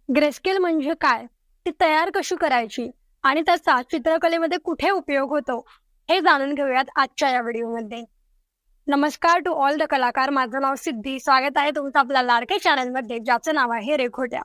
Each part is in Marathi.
ग्रेस्केल म्हणजे काय? ती तयार कशी करायची? आणि त्याचा चित्रकलेमध्ये कुठे उपयोग होतो? हे जाणून घेऊयात आजच्या या व्हिडिओमध्ये. नमस्कार टू ऑल द कलाकार. माझं नाव सिद्धी. स्वागत आहे तुमचं आपल्या लाडके चॅनलमध्ये, ज्याचं नाव आहे रेखोट्या.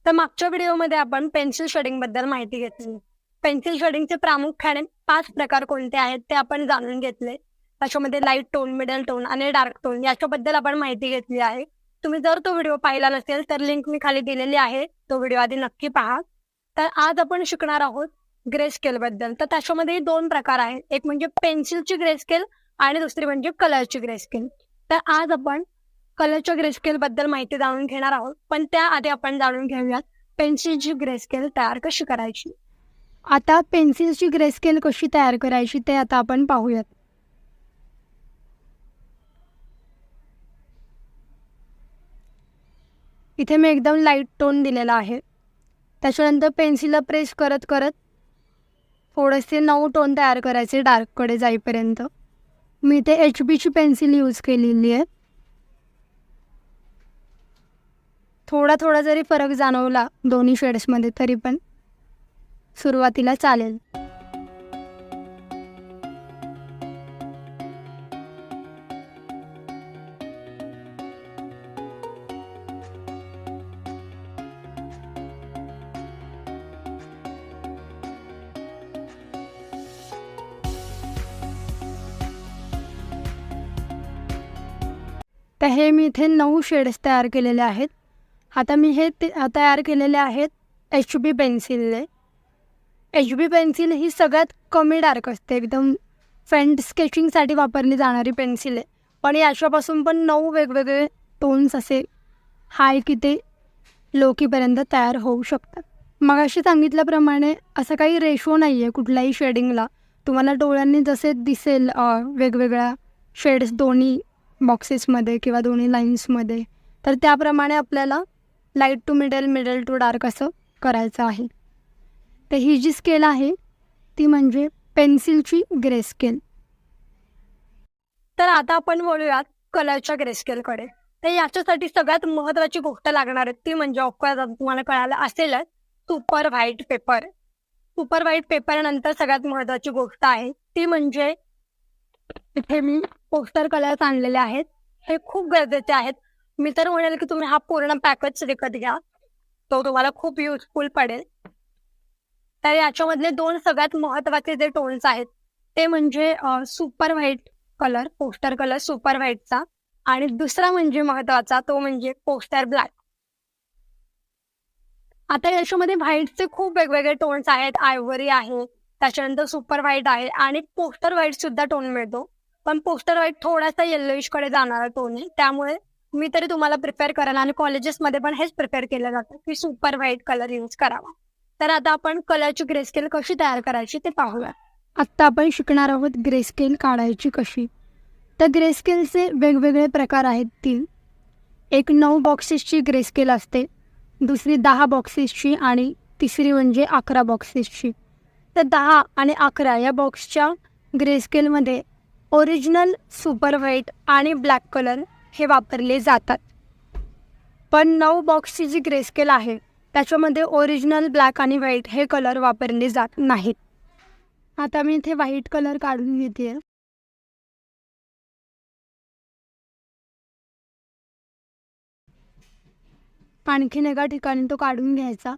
तर मागच्या व्हिडिओमध्ये आपण पेन्सिल शेडिंग बद्दल माहिती घेतली. पेन्सिल शेडिंगचे प्रामुख्याने 5 प्रकार कोणते आहेत ते आपण जाणून घेतले. त्याच्यामध्ये लाईट टोन, मिडल टोन आणि डार्क टोन याच्याबद्दल आपण माहिती घेतली आहे. तुम्ही जर तो व्हिडिओ पाहिला नसेल तर लिंक मी खाली दिलेली आहे, तो व्हिडिओ आधी नक्की पहा. तर आज आपण शिकणार आहोत ग्रे स्केल बद्दल. तर त्याच्यामध्ये 2 प्रकार आहेत, एक म्हणजे पेन्सिलची ग्रे स्केल आणि दुसरी म्हणजे कलरची ग्रे स्केल. तर आज आपण कलरच्या ग्रेस्केल बद्दल माहिती जाणून घेणार आहोत, पण त्याआधी आपण जाणून घेऊयात पेन्सिलची ग्रेस्केल तयार कशी करायची. आता पेन्सिलची ग्रेस्केल कशी तयार करायची ते आता आपण पाहूयात. इथे मी एकदम लाईट टोन दिलेला आहे. त्याच्यानंतर पेन्सिलला प्रेस करत करत थोडेसे 9 टोन तयार करायचे डार्ककडे जाईपर्यंत. मी इथे HB ची पेन्सिल यूज केलेली आहे. थोडा जरी फरक जाणवला दोन्ही शेड्समध्ये तरी पण सुरुवातीला चालेल. तर हे मी इथे 9 शेड्स तयार केलेले आहेत. आता मी हे तयार केलेले आहेत HB पेन्सिलने. HB पेन्सिल ही सगळ्यात कमी डार्क असते, एकदम फेंट स्केचिंगसाठी वापरली जाणारी पेन्सिल आहे. पण याच्यापासून पण 9 वेगवेगळे टोन्स असे हाय की ते लो कीपर्यंत तयार होऊ शकतात. मगाशी सांगितल्याप्रमाणे असं काही रेशो नाही आहे कुठल्याही शेडिंगला. तुम्हाला डोळ्यांनी जसे दिसेल वेगवेगळ्या शेड्स दोन्ही बॉक्सेसमध्ये किंवा दोन्ही लाईन्समध्ये, तर त्याप्रमाणे आपल्याला light to middle, middle to dark असं करायचं आहे. तर ही जी स्केल आहे ती म्हणजे पेन्सिलची ग्रे स्केल. तर आता आपण बोलूयात कलरच्या ग्रे स्केलकडे. तर याच्यासाठी सगळ्यात महत्त्वाची गोष्ट लागणार आहे ती म्हणजे ऑफकोर्स तुम्हाला कळालं असेलच, super white paper. Super white पेपरनंतर सगळ्यात महत्त्वाची गोष्ट आहे ती म्हणजे इथे मी पोस्टर कलर्स आणलेले आहेत. हे खूप गरजेचे आहेत. मी तर म्हणेल की तुम्ही हा पूर्ण पॅकेज विकत घ्या, तो तुम्हाला खूप युजफुल पडेल. तर याच्यामधले 2 सगळ्यात महत्त्वाचे जे टोन्स आहेत ते म्हणजे super white colour, poster colour super व्हाईटचा, आणि दुसरा म्हणजे महत्त्वाचा तो म्हणजे पोस्टर ब्लॅक. आता याच्यामध्ये व्हाईटचे खूप वेगवेगळे टोन्स आहेत. आयव्हरी आहे, त्याच्यानंतर सुपर व्हाईट आहे आणि पोस्टर व्हाईट सुद्धा टोन मिळतो. पण पोस्टर व्हाईट थोडासा येल्लोइशकडे जाणारा टोन आहे. त्यामुळे मी तरी तुम्हाला प्रिपेअर करायला आणि कॉलेजेसमध्ये पण हेच प्रिपेअर केलं जातं की सुपर व्हाईट कलर यूज करावा. तर आता आपण कलरची ग्रेस्केल कशी तयार करायची ते पाहूया. आत्ता आपण शिकणार आहोत ग्रेस्केल काढायची कशी. तर ग्रेस्केलचे वेगवेगळे प्रकार आहेत 3. एक 9 बॉक्सेसची ग्रेस्केल असते, दुसरी 10 बॉक्सेसची आणि तिसरी म्हणजे 11 बॉक्सेसची. तर 10 आणि 11 या बॉक्सच्या ग्रेस्केलमध्ये ओरिजिनल सुपर व्हाईट आणि ब्लॅक कलर हे वापरले जातात. पण 9 बॉक्सची जी ग्रेस्केल आहे त्याच्यामध्ये ओरिजिनल ब्लॅक आणि व्हाईट हे कलर वापरले जात नाहीत. आता मी इथे व्हाईट कलर काढून घेते. आणखीन एका ठिकाणी तो काढून घ्यायचा,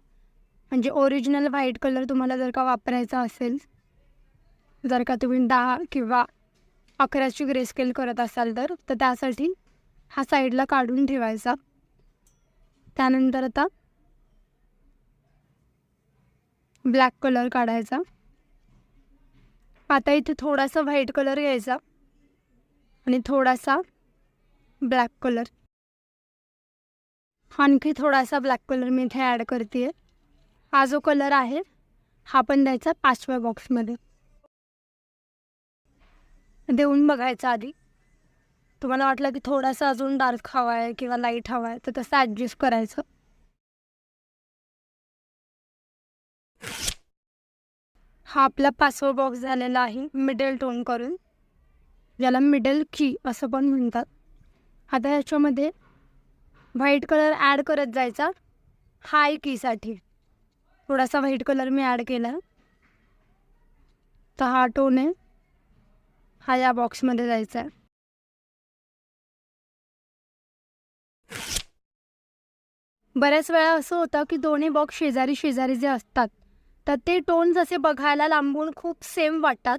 म्हणजे ओरिजिनल व्हाईट कलर तुम्हाला जर का वापरायचा असेल, जर का तुम्ही 10 किंवा 11ची ग्रेस्केल करत असाल तर त्यासाठी हा साईडला काढून ठेवायचा. त्यानंतर आता ब्लॅक कलर काढायचा. आता इथे थोडासा व्हाईट कलर घ्यायचा आणि थोडासा ब्लॅक कलर, आणखी थोडासा ब्लॅक कलर मी इथे ॲड करते. हा जो कलर आहे हा पण द्यायचा 5व्या बॉक्समध्ये. देऊन बघायचं आधी. तुम्हाला वाटलं की थोडासा अजून डार्क हवा आहे किंवा लाईट हवा आहे तर तसं ॲडजस्ट करायचं. हा आपला 5वा बॉक्स झालेला आहे मिडल टोन करून, ज्याला मिडल की असं पण म्हणतात. आता याच्यामध्ये व्हाईट कलर ॲड करत जायचा. हाय कीसाठी थोडासा व्हाईट कलर मी ॲड केला. तर हा टोन आहे, हा या बॉक्समध्ये जायचा आहे. बऱ्याच वेळा असं होतं की दोन्ही बॉक्स शेजारी शेजारी जे असतात तर ते टोन जसे बघायला लांबून खूप सेम वाटतात,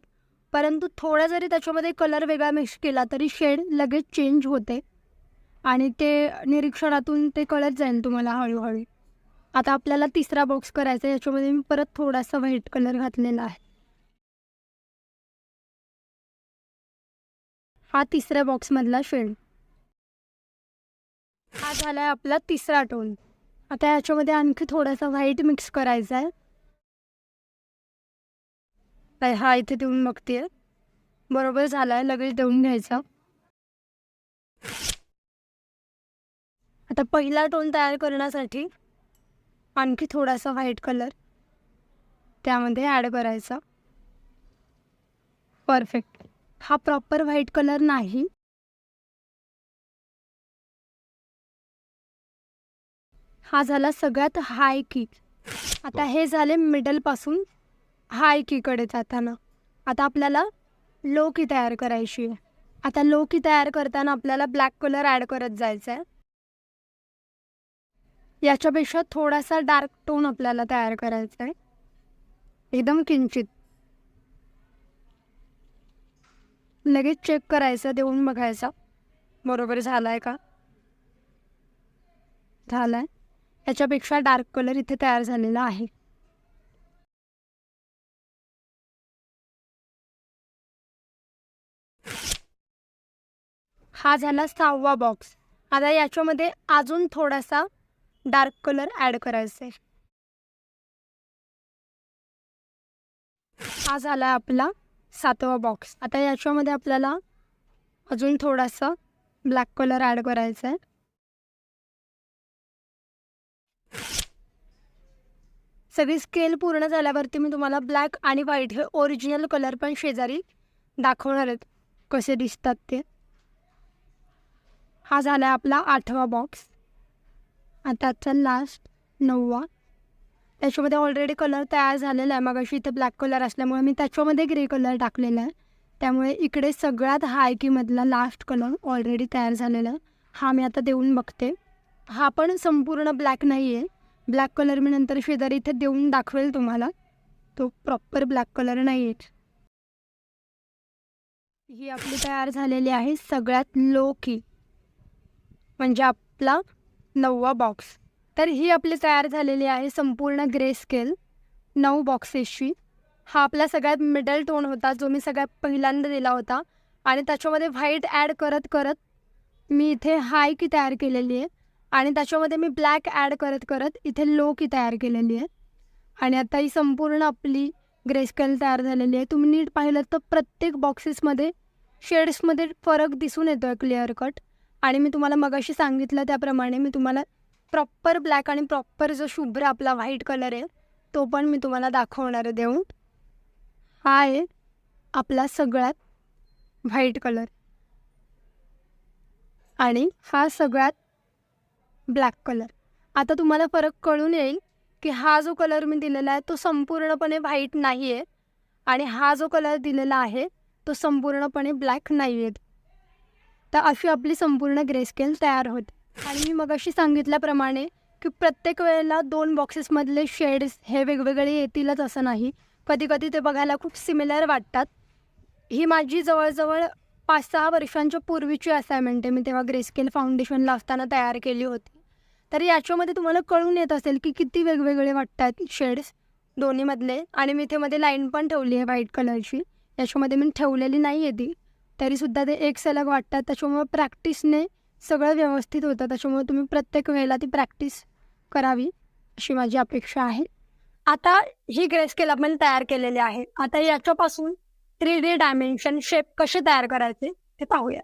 परंतु थोडा जरी त्याच्यामध्ये कलर वेगळा मिक्स केला तरी शेड लगेच चेंज होते आणि ते निरीक्षणातून ते कळत जाईल तुम्हाला हळूहळू. आता आपल्याला 3रा बॉक्स करायचा आहे. याच्यामध्ये मी परत थोडासा व्हाईट कलर घातलेला आहे. हा 3ऱ्या बॉक्समधला शेड. हा झाला आहे आपला 3रा टोन. आता याच्यामध्ये आणखी थोडासा व्हाईट मिक्स करायचा आहे. तर हा इथे देऊन बघते, बरोबर झाला आहे, लगेच देऊन घ्यायचा. आता पहिला टोन तयार करण्यासाठी आणखी थोडासा व्हाईट कलर त्यामध्ये ॲड करायचा. परफेक्ट. हा प्रॉपर व्हाईट कलर नाही, हा झाला सगळ्यात हाय की. आता हे झाले मिडलपासून हाय कीकडे जाताना. आता आपल्याला लो की तयार करायची आहे. आता लो की तयार करताना आपल्याला ब्लॅक कलर ॲड करत जायचा आहे. याच्यापेक्षा थोडासा डार्क टोन आपल्याला तयार करायचा आहे, एकदम किंचित. लगेच चेक करायचं, देऊन बघायचा बरोबर झाला आहे का. झाला आहे. याच्यापेक्षा डार्क कलर इथे तयार झालेला आहे. हा झाला 6वा बॉक्स. आता याच्यामध्ये अजून थोडासा डार्क कलर ॲड करायचा आहे. हा झाला आपला 7वा बॉक्स. आता याच्यामध्ये आपल्याला अजून थोडासा ब्लॅक कलर ॲड करायचा आहे. सगळी स्केल पूर्ण झाल्यावरती मी तुम्हाला ब्लॅक आणि व्हाईट हे ओरिजिनल कलर पण शेजारी दाखवणार आहेत कसे दिसतात ते. हा झाला आपला 8वा बॉक्स. आताचा लास्ट 9वा. त्याच्यामध्ये ऑलरेडी कलर तयार झालेला आहे. मग अशी इथे ब्लॅक कलर असल्यामुळे मी त्याच्यामध्ये ग्रे कलर टाकलेला आहे. त्यामुळे इकडे सगळ्यात हाय कीमधला लास्ट कलर ऑलरेडी तयार झालेला आहे. हा मी आता देऊन बघते. हा पण संपूर्ण ब्लॅक नाही आहे. ब्लॅक कलर मी नंतर शेजारी इथे देऊन दाखवेल तुम्हाला. तो प्रॉपर ब्लॅक कलर नाही आहे. ही आपली तयार झालेली आहे सगळ्यात लो की, म्हणजे आपला 9वा बॉक्स. तर ही आपली तयार झालेली आहे संपूर्ण ग्रे स्केल 9 बॉक्सेसची. हा आपला सगळ्यात मिडल टोन होता जो मी सगळ्यात पहिल्यांदा दिला होता आणि त्याच्यामध्ये व्हाईट ॲड करत करत मी इथे हाय की तयार केलेली आहे आणि त्याच्यामध्ये मी ब्लॅक ॲड करत करत इथे लो की तयार केलेली आहे. आणि आता ही संपूर्ण आपली ग्रे स्केल तयार झालेली आहे. तुम्ही नीट पाहिलं तर प्रत्येक बॉक्सेसमध्ये शेड्समध्ये फरक दिसून येतो आहे क्लिअर कट. आणि मी तुम्हाला मगाशी सांगितलं त्याप्रमाणे मी तुम्हाला प्रॉपर ब्लॅक आणि प्रॉपर जो शुभ्र आपला व्हाईट कलर आहे तो पण मी तुम्हाला दाखवणार आहे देऊन. हा आहे आपला सगळ्यात व्हाईट कलर आणि हा सगळ्यात ब्लॅक कलर. आता तुम्हाला फरक कळून येईल की हा जो कलर मी दिलेला आहे तो संपूर्णपणे व्हाईट नाही आहे आणि हा जो कलर दिलेला आहे तो संपूर्णपणे ब्लॅक नाही आहे. तर अशी आपली संपूर्ण ग्रे स्केल तयार होते. आणि मी मगाशी सांगितल्याप्रमाणे की प्रत्येक वेळेला 2 बॉक्सेसमधले शेड्स हे वेगवेगळे येतीलच असं नाही. कधी कधी ते बघायला खूप सिमिलर वाटतात. ही माझी जवळजवळ 5-6 वर्षांच्या पूर्वीची असाइनमेंट आहे. मी तेव्हा ग्रे स्केल फाउंडेशनला असताना तयार केली होती. तर याच्यामध्ये तुम्हाला कळून येत असेल की किती वेगवेगळे वाटतात शेड्स दोन्हीमधले. आणि मी इथे मध्ये लाईन पण ठेवली आहे व्हाईट कलरची. याच्यामध्ये मी ठेवलेली नाही आहे ती, तरीसुद्धा ते एक सलग वाटतात. त्याच्यामुळे प्रॅक्टिसने सगळं व्यवस्थित होतं. त्याच्यामुळे तुम्ही प्रत्येक वेळेला ती प्रॅक्टिस करावी अशी माझी अपेक्षा आहे. आता ही ग्रे स्केल आपण तयार केलेली आहे. आता याच्यापासून 3D डायमेन्शन शेप कसे तयार करायचे ते पाहूया.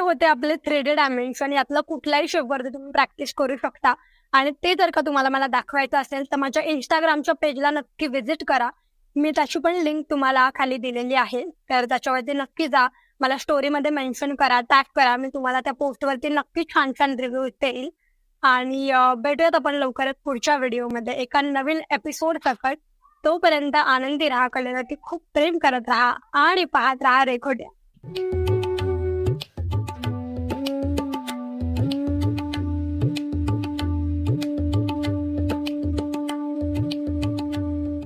होते आपले 3D डायमेन्शन. यातलं कुठल्याही शेपवरती तुम्ही प्रॅक्टिस करू शकता. आणि ते जर का तुम्हाला मला दाखवायचं असेल तर माझ्या इंस्टाग्रामच्या पेजला नक्की व्हिजिट करा. मी त्याची पण लिंक तुम्हाला खाली दिलेली आहे. तर त्याच्यावरती नक्की जा. मला स्टोरीमध्ये मेन्शन करा, टॅग करा. मी तुम्हाला त्या पोस्टवरती नक्की छान छान रिव्ह्यू देईल. आणि भेटूयात आपण लवकरच पुढच्या व्हिडिओमध्ये एका नवीन एपिसोड सकट. तोपर्यंत आनंदी राहा, कलेवरती खूप प्रेम करत राहा आणि पाहत राहा रेखोट्या.